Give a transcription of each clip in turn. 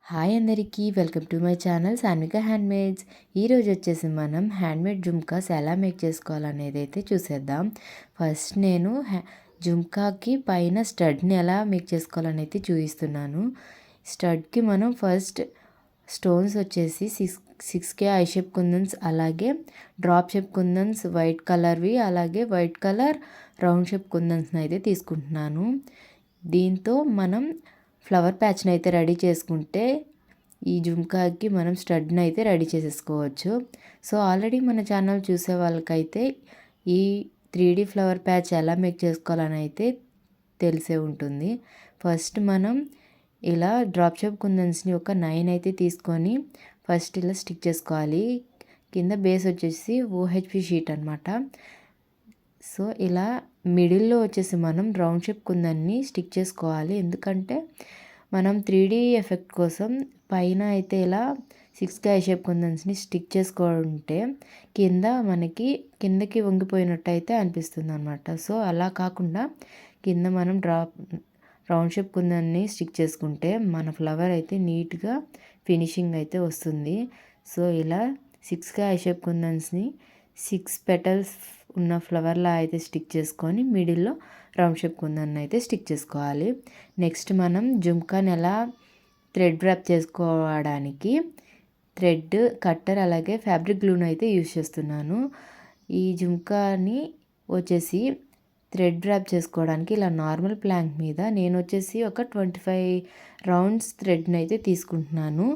Hi అందరికీ welcome to my channel Sanvika handmades. ఈరోజు వచ్చేసి మనం హ్యాండ్మేడ్ జుమ్కాస్ ఎలా మేక్ చేసుకోవాలనేది అయితే చూసేద్దాం. ఫస్ట్ నేను జుమ్కాకి పైన స్టడ్ని ఎలా మేక్ చేసుకోవాలని అయితే చూపిస్తున్నాను. స్టడ్కి మనం ఫస్ట్ స్టోన్స్ వచ్చేసి సిక్స్కే ఐ షేప్ కుందన్స్, అలాగే డ్రాప్ షేప్ కుందన్స్ వైట్ కలర్వి, అలాగే వైట్ కలర్ రౌండ్ షేప్ కుందన్స్ని అయితే తీసుకుంటున్నాను. దీంతో మనం ఫ్లవర్ ప్యాచ్ని అయితే రెడీ చేసుకుంటే ఈ జుమ్కాకి మనం స్టడ్ని అయితే రెడీ చేసేసుకోవచ్చు. సో ఆల్రెడీ మన ఛానల్ చూసే వాళ్ళకైతే ఈ 3D ఫ్లవర్ ప్యాచ్ ఎలా మేక్ చేసుకోవాలని అయితే తెలిసే ఉంటుంది. ఫస్ట్ మనం ఇలా డ్రాప్ షేప్ కుందన్స్ని ఒక 9 అయితే తీసుకొని ఫస్ట్ ఇలా స్టిక్ చేసుకోవాలి. కింద బేస్ వచ్చేసి OHP షీట్ అనమాట. సో ఇలా మిడిల్లో వచ్చేసి మనం రౌండ్ షేప్ కుందన్ని స్టిక్ చేసుకోవాలి. ఎందుకంటే మనం 3D ఎఫెక్ట్ కోసం పైన అయితే ఇలా 6కే ఐ షేప్ కుందన్స్ని స్టిక్ చేసుకుంటే మనకి కిందకి వంగిపోయినట్టు అయితే అనిపిస్తుంది అనమాట. సో అలా కాకుండా కింద మనం రౌండ్ షేప్ కుందన్ని స్టిక్ చేసుకుంటే మన ఫ్లవర్ అయితే నీట్గా ఫినిషింగ్ అయితే వస్తుంది. సో ఇలా 6కే ఐ షేప్ కుందన్స్ని 6 పెటల్స్ ఉన్న ఫ్లవర్లా అయితే స్టిక్ చేసుకొని మిడిల్లో రౌండ్ షేప్ కుందన్ని అయితే స్టిక్ చేసుకోవాలి. నెక్స్ట్ మనం జుమ్కాని ఎలా థ్రెడ్ ర్యాప్ చేసుకోవడానికి థ్రెడ్ కట్టర్ అలాగే ఫ్యాబ్రిక్ గ్లూని అయితే యూజ్ చేస్తున్నాను. ఈ జుమ్కాని వచ్చేసి థ్రెడ్ ర్యాప్ చేసుకోవడానికి ఇలా నార్మల్ ప్లాంక్ మీద నేను వచ్చేసి ఒక 25 రౌండ్స్ థ్రెడ్ని అయితే తీసుకుంటున్నాను.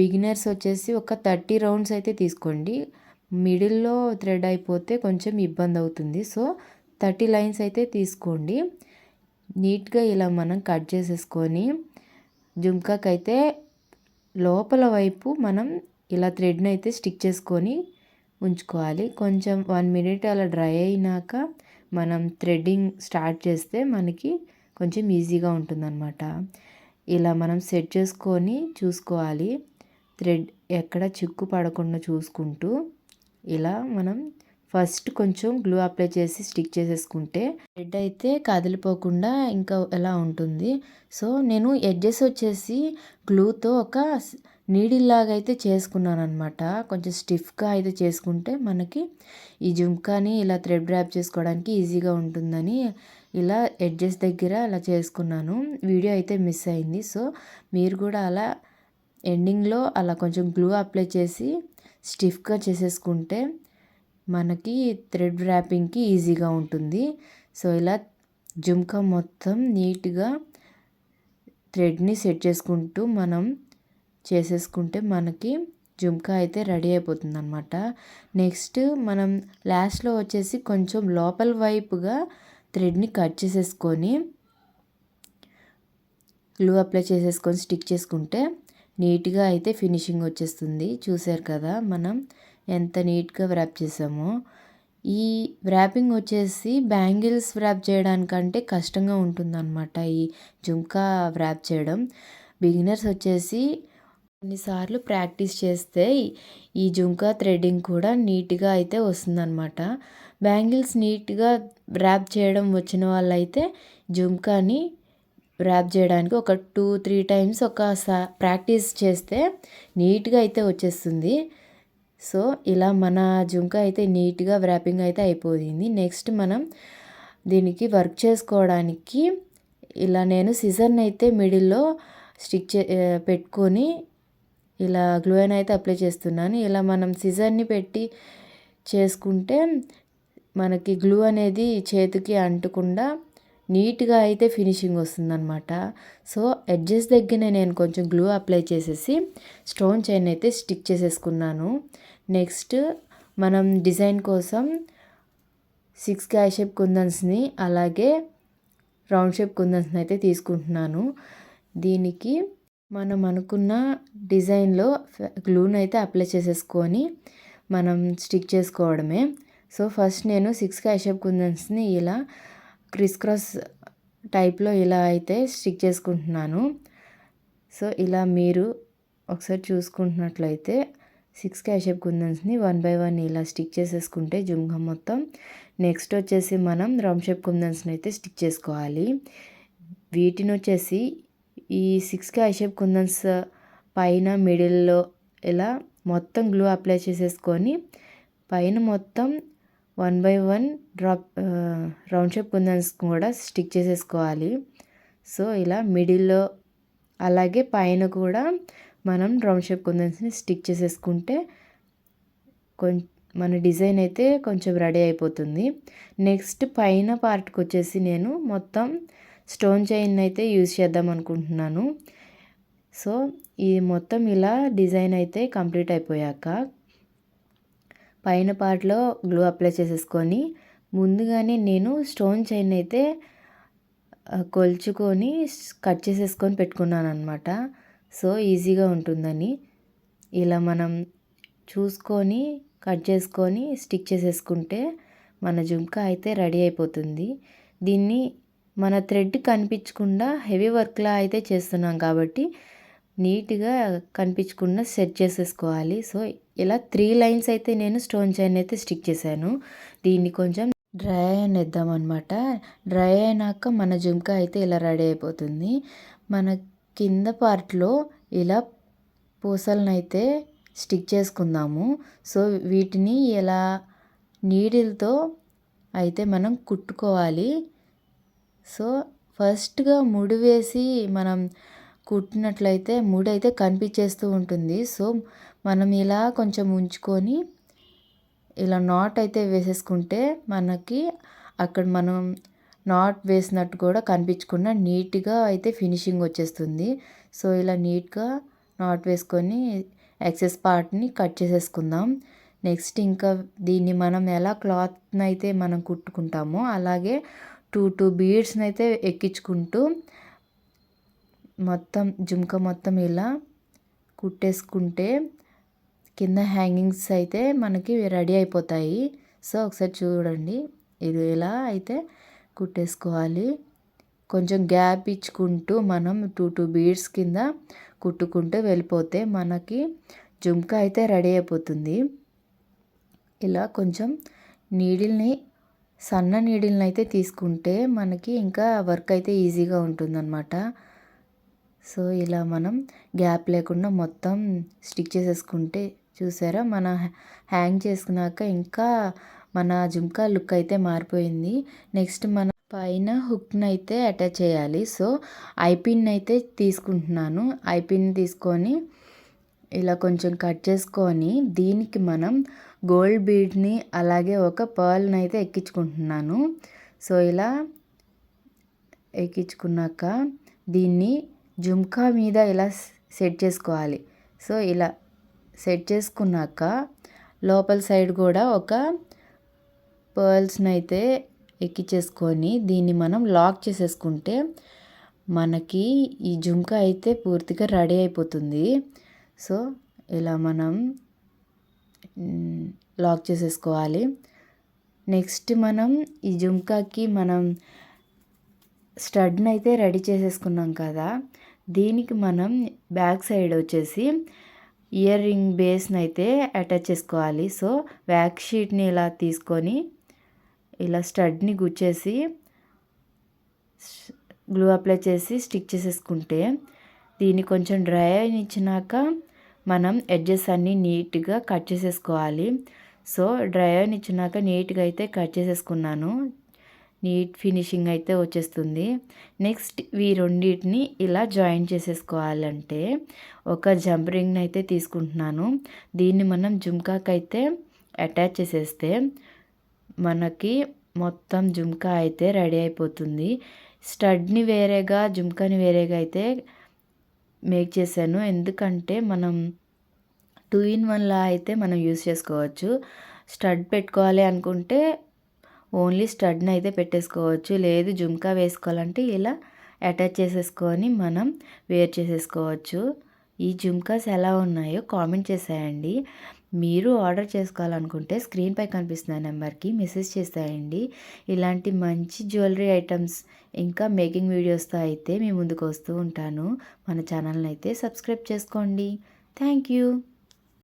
బిగినర్స్ వచ్చేసి ఒక 30 రౌండ్స్ అయితే తీసుకోండి. మిడిల్లో థ్రెడ్ అయిపోతే కొంచెం ఇబ్బంది అవుతుంది. సో 30 లైన్స్ అయితే తీసుకోండి. నీట్గా ఇలా మనం కట్ చేసేసుకొని జుమ్కాకి అయితే లోపల వైపు మనం ఇలా థ్రెడ్ని అయితే స్టిక్ చేసుకొని ఉంచుకోవాలి. కొంచెం 1 మినిట్ అలా డ్రై అయినాక మనం థ్రెడ్డింగ్ స్టార్ట్ చేస్తే మనకి కొంచెం ఈజీగా ఉంటుందన్నమాట. ఇలా మనం సెట్ చేసుకొని చూసుకోవాలి. థ్రెడ్ ఎక్కడ చిక్కు పడకుండా చూసుకుంటూ ఇలా మనం ఫస్ట్ కొంచెం గ్లూ అప్లై చేసి స్టిక్ చేసేసుకుంటే థ్రెడ్ అయితే కదిలిపోకుండా ఇంకా ఎలా ఉంటుంది. సో నేను ఎడ్జెస్ వచ్చేసి గ్లూతో ఒక నీడిల్ లాగా అయితే చేసుకున్నాను అనమాట. కొంచెం స్టిఫ్గా అయితే చేసుకుంటే మనకి ఈ జుమ్కాని ఇలా థ్రెడ్ ర్యాప్ చేసుకోవడానికి ఈజీగా ఉంటుందని ఇలా ఎడ్జెస్ దగ్గర అలా చేసుకున్నాను. వీడియో అయితే మిస్ అయింది. సో మీరు కూడా అలా ఎండింగ్లో అలా కొంచెం గ్లూ అప్లై చేసి స్టిఫ్గా చేసేసుకుంటే మనకి థ్రెడ్ ర్యాపింగ్కి ఈజీగా ఉంటుంది. సో ఇలా జుమ్కా మొత్తం నీట్గా థ్రెడ్ని సెట్ చేసుకుంటూ మనం చేసేసుకుంటే మనకి జుమ్కా అయితే రెడీ అయిపోతుంది అనమాట. నెక్స్ట్ మనం లాస్ట్లో వచ్చేసి కొంచెం లోపల వైపుగా థ్రెడ్ని కట్ చేసేసుకొని గ్లూ అప్లై చేసేసుకొని స్టిక్ చేసుకుంటే నీట్గా అయితే ఫినిషింగ్ వచ్చేస్తుంది. చూసారు కదా మనం ఎంత నీట్గా వ్రాప్ చేసామో. ఈ వ్రాపింగ్ వచ్చేసి బ్యాంగిల్స్ వ్రాప్ చేయడానికంటే కష్టంగా ఉంటుందన్నమాట ఈ జుమ్కా వ్రాప్ చేయడం. బిగినర్స్ వచ్చేసి కొన్నిసార్లు ప్రాక్టీస్ చేస్తే ఈ జుమ్కా థ్రెడ్డింగ్ కూడా నీట్గా అయితే వస్తుందన్నమాట. బ్యాంగిల్స్ నీట్గా వ్రాప్ చేయడం వచ్చిన వాళ్ళైతే జుమ్కాని వ్రాప్ చేయడానికి ఒక 2-3 టైమ్స్ ప్రాక్టీస్ చేస్తే నీట్గా అయితే వచ్చేస్తుంది. సో ఇలా మన జుమ్కా అయితే నీట్గా వ్రాపింగ్ అయితే అయిపోయింది. నెక్స్ట్ మనం దీనికి వర్క్ చేసుకోవడానికి ఇలా నేను సిజర్ని అయితే మిడిల్లో స్టిక్ పెట్టుకొని ఇలా గ్లూని అయితే అప్లై చేస్తున్నాను. ఇలా మనం సిజర్ని పెట్టి చేసుకుంటే మనకి గ్లూ అనేది చేతికి అంటకుండా నీట్గా అయితే ఫినిషింగ్ వస్తుందన్నమాట. సో ఎడ్జెస్ దగ్గర నేను కొంచెం గ్లూ అప్లై చేసేసి స్టోన్ చైన్ అయితే స్టిక్ చేసేసుకున్నాను. నెక్స్ట్ మనం డిజైన్ కోసం 6కే ఐ షేప్ కుందన్స్ని అలాగే రౌండ్ షేప్ కుందన్స్ని అయితే తీసుకుంటున్నాను. దీనికి మనం అనుకున్న డిజైన్లో గ్లూని అయితే అప్లై చేసేసుకొని మనం స్టిక్ చేసుకోవడమే. సో ఫస్ట్ నేను 6కే ఐ షేప్ కుందన్స్ని ఇలా క్రిస్ క్రాస్ టైప్లో ఇలా అయితే స్టిక్ చేసుకుంటున్నాను. సో ఇలా మీరు ఒకసారి చూసుకుంటున్నట్లయితే 6కే ఐ షేప్ కుందన్స్ని 1 by 1 ఇలా స్టిక్ చేసేసుకుంటే జుమ్కా మొత్తం. నెక్స్ట్ వచ్చేసి మనం రౌండ్ షేప్ కుందన్స్ని అయితే స్టిక్ చేసుకోవాలి. వీటిని వచ్చేసి ఈ 6కే ఐ షేప్ కుందన్స్ పైన మిడిల్లో ఇలా మొత్తం గ్లూ అప్లై చేసేసుకొని పైన మొత్తం 1 బై 1 డ్రాప్ రౌండ్ షేప్ కుందన్స్ కూడా స్టిక్ చేసేసుకోవాలి. సో ఇలా మిడిల్లో అలాగే పైన కూడా మనం రౌండ్ షేప్ కుందన్స్ని స్టిక్ చేసేసుకుంటే మన డిజైన్ అయితే కొంచెం రెడీ అయిపోతుంది. నెక్స్ట్ పైన పార్ట్కి వచ్చేసి నేను మొత్తం స్టోన్ చైన్ అయితే యూజ్ చేద్దాం అనుకుంటున్నాను. సో ఈ మొత్తం ఇలా డిజైన్ అయితే కంప్లీట్ అయిపోయాక పైన పార్ట్లో గ్లూ అప్లై చేసేసుకొని ముందుగానే నేను స్టోన్ చైన్ అయితే కొలుచుకొని కట్ చేసేసుకొని పెట్టుకున్నాను అనమాట. సో ఈజీగా ఉంటుందని ఇలా మనం చూసుకొని కట్ చేసుకొని స్టిక్ చేసేసుకుంటే మన జుంకా అయితే రెడీ అయిపోతుంది. దీన్ని మన థ్రెడ్ కనిపించకుండా హెవీ వర్క్లా అయితే చేస్తున్నాం కాబట్టి నీట్గా కనిపించకుండా సెట్ చేసేసుకోవాలి. సో ఇలా 3 లైన్స్ అయితే నేను స్టోన్ చైన్ అయితే స్టిక్ చేశాను. దీన్ని కొంచెం డ్రై అయినిద్దాం అనమాట. డ్రై అయినాక మన జుంకా అయితే ఇలా రెడీ అయిపోతుంది. మన కింద పార్ట్లో ఇలా పూసలను అయితే స్టిక్ చేసుకుందాము. సో వీటిని ఇలా నీడిల్తో అయితే మనం కుట్టుకోవాలి. సో ఫస్ట్గా ముడి వేసి మనం కుట్టినట్లయితే ముడి అయితే కనిపించేస్తూ ఉంటుంది. సో మనం ఇలా కొంచెం ఉంచుకొని ఇలా నాట్ అయితే వేసేసుకుంటే మనకి అక్కడ మనం నాట్ వేసినట్టు కూడా కనిపించకుండా నీట్గా అయితే ఫినిషింగ్ వచ్చేస్తుంది. సో ఇలా నీట్గా నాట్ వేసుకొని ఎక్సెస్ పార్ట్ని కట్ చేసేసుకుందాం. నెక్స్ట్ ఇంకా దీన్ని మనం ఎలా క్లాత్ని అయితే మనం కుట్టుకుంటామో అలాగే 2 బీడ్స్ని అయితే ఎక్కించుకుంటూ మొత్తం జుంక మొత్తం ఇలా కుట్టేసుకుంటే కింద హ్యాంగింగ్స్ అయితే మనకి రెడీ అయిపోతాయి. సో ఒకసారి చూడండి, ఇది ఇలా అయితే కుట్టేసుకోవాలి. కొంచెం గ్యాప్ ఇచ్చుకుంటూ మనం 2 బీడ్స్ కింద కుట్టుకుంటూ వెళ్ళిపోతే మనకి జుంకా అయితే రెడీ అయిపోతుంది. ఇలా కొంచెం నీడిల్ని సన్న నీడిల్ని అయితే తీసుకుంటే మనకి ఇంకా వర్క్ అయితే ఈజీగా ఉంటుందన్నమాట. సో ఇలా మనం గ్యాప్ లేకుండా మొత్తం స్టిక్ చేసేసుకుంటే చూసారా, మన హ్యాంగ్ చేసుకున్నాక ఇంకా మన జుంకా లుక్ అయితే మారిపోయింది. నెక్స్ట్ మన పైన హుక్ని అయితే అటాచ్ చేయాలి. సో ఐపిన్ అయితే తీసుకుంటున్నాను. ఐపిన్ తీసుకొని ఇలా కొంచెం కట్ చేసుకొని దీనికి మనం గోల్డ్ బీడ్ని అలాగే ఒక పర్ల్ని అయితే ఎక్కించుకుంటున్నాను. సో ఇలా ఎక్కించుకున్నాక దీన్ని జుంకా మీద ఇలా సెట్ చేసుకోవాలి. సో ఇలా సెట్ చేసుకున్నాక లోపల సైడ్ కూడా ఒక పర్ల్స్ని అయితే ఎక్కించేసుకొని దీన్ని మనం లాక్ చేసేసుకుంటే మనకి ఈ జుంకా అయితే పూర్తిగా రెడీ అయిపోతుంది. సో ఇలా మనం లాక్ చేసేసుకోవాలి. నెక్స్ట్ మనం ఈ జుంకాకి మనం స్టడ్ని అయితే రెడీ చేసేసుకున్నాం కదా, దీనికి మనం బ్యాక్ సైడ్ వచ్చేసి ఇయర్ రింగ్ బేస్ని అయితే అటాచ్ చేసుకోవాలి. సో వ్యాక్స్ షీట్ని ఇలా తీసుకొని ఇలా స్టడ్ని గుచ్చేసి గ్లూ అప్లై చేసి స్టిక్ చేసేసుకుంటే దీన్ని కొంచెం డ్రై అయినిచ్చినాక మనం ఎడ్జెస్ అన్నీ నీట్గా కట్ చేసేసుకోవాలి. సో డ్రై అయినిచ్చినాక నీట్గా అయితే కట్ చేసేసుకున్నాను. నీట్ ఫినిషింగ్ అయితే వచ్చేస్తుంది. నెక్స్ట్ ఈ రెండింటిని ఇలా జాయిన్ చేసేసుకోవాలంటే ఒక జంప్ రింగ్ని అయితే తీసుకుంటున్నాను. దీన్ని మనం జుంకాకి అయితే అటాచ్ చేసేస్తే మనకి మొత్తం జుంకా అయితే రెడీ అయిపోతుంది. స్టడ్ని వేరేగా జుంకాని వేరేగా అయితే మేక్ చేశాను. ఎందుకంటే మనం 2 in 1 అయితే మనం యూస్ చేసుకోవచ్చు. స్టడ్ పెట్టుకోవాలి అనుకుంటే ఓన్లీ స్టడ్ని అయితే పెట్టేసుకోవచ్చు. లేదు జుంకా వేసుకోవాలంటే ఇలా అటాచ్ చేసేసుకొని మనం వేర్ చేసేసుకోవచ్చు. ఈ జుంకాస్ ఎలా ఉన్నాయో కామెంట్ చేసేయండి. మీరు ఆర్డర్ చేసుకోవాలనుకుంటే స్క్రీన్పై కనిపిస్తున్న నెంబర్కి మెసేజ్ చేసేయండి. ఇలాంటి మంచి జ్యువెలరీ ఐటమ్స్ ఇంకా మేకింగ్ వీడియోస్తో అయితే మీ ముందుకు వస్తూ ఉంటాను. మన ఛానల్ని అయితే సబ్స్క్రైబ్ చేసుకోండి. Thank you.